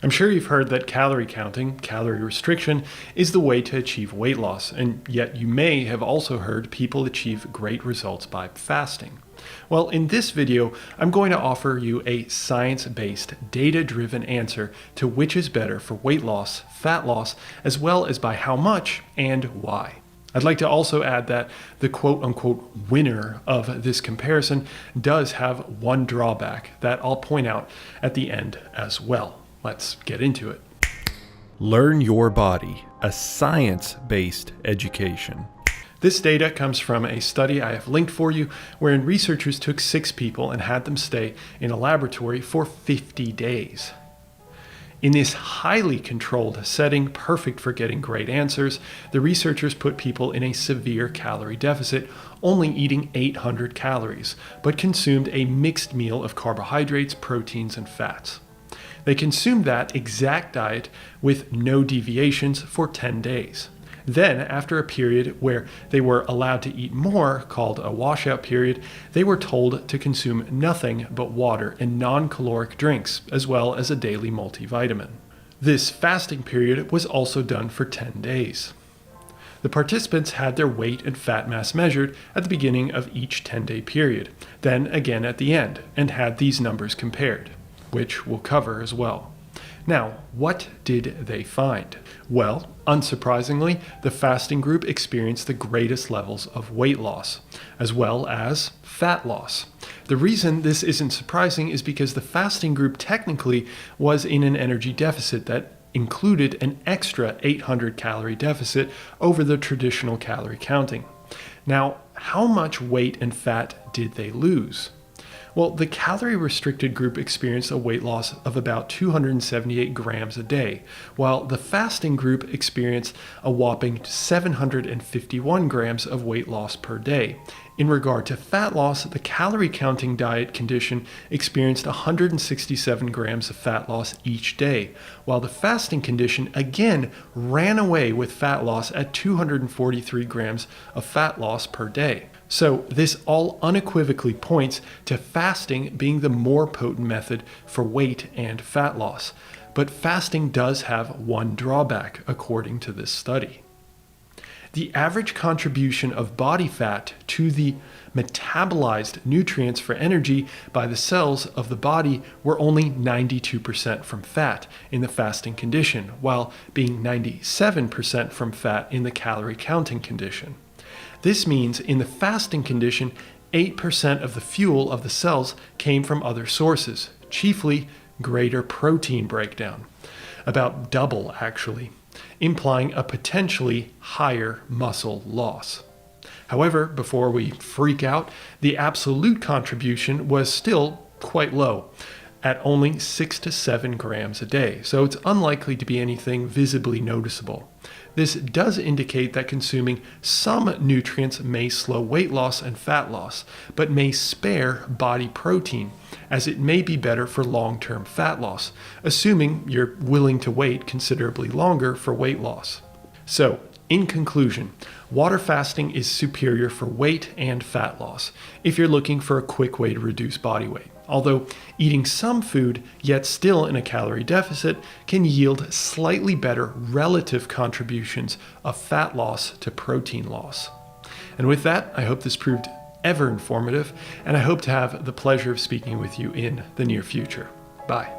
I'm sure you've heard that calorie counting, calorie restriction, is the way to achieve weight loss, and yet you may have also heard people achieve great results by fasting. Well, in this video, I'm going to offer you a science-based, data-driven answer to which is better for weight loss, fat loss, as well as by how much and why. I'd like to also add that the quote-unquote winner of this comparison does have one drawback that I'll point out at the end as well. Let's get into it. Learn Your Body, a science-based education. This data comes from a study I have linked for you, wherein researchers took 6 people and had them stay in a laboratory for 50 days. In this highly controlled setting, perfect for getting great answers, the researchers put people in a severe calorie deficit, only eating 800 calories, but consumed a mixed meal of carbohydrates, proteins, and fats. They consumed that exact diet with no deviations for 10 days. Then, after a period where they were allowed to eat more, called a washout period, they were told to consume nothing but water and non-caloric drinks, as well as a daily multivitamin. This fasting period was also done for 10 days. The participants had their weight and fat mass measured at the beginning of each 10-day period, then again at the end, and had these numbers compared, which we'll cover as well. Now, what did they find? Well, unsurprisingly, the fasting group experienced the greatest levels of weight loss, as well as fat loss. The reason this isn't surprising is because the fasting group technically was in an energy deficit that included an extra 800 calorie deficit over the traditional calorie counting. Now, how much weight and fat did they lose? Well, the calorie-restricted group experienced a weight loss of about 278 grams a day, while the fasting group experienced a whopping 751 grams of weight loss per day. In regard to fat loss, the calorie-counting diet condition experienced 167 grams of fat loss each day, while the fasting condition again ran away with fat loss at 243 grams of fat loss per day. So this all unequivocally points to fasting being the more potent method for weight and fat loss. But fasting does have one drawback, according to this study. The average contribution of body fat to the metabolized nutrients for energy by the cells of the body were only 92% from fat in the fasting condition, while being 97% from fat in the calorie counting condition. This means in the fasting condition, 8% of the fuel of the cells came from other sources, chiefly greater protein breakdown, about double actually, implying a potentially higher muscle loss. However, before we freak out, the absolute contribution was still quite low, at only 6 to 7 grams a day, so it's unlikely to be anything visibly noticeable. This does indicate that consuming some nutrients may slow weight loss and fat loss, but may spare body protein, as it may be better for long-term fat loss, assuming you're willing to wait considerably longer for weight loss. So, in conclusion, water fasting is superior for weight and fat loss if you're looking for a quick way to reduce body weight. Although eating some food, yet still in a calorie deficit, can yield slightly better relative contributions of fat loss to protein loss. And with that, I hope this proved ever informative, and I hope to have the pleasure of speaking with you in the near future. Bye.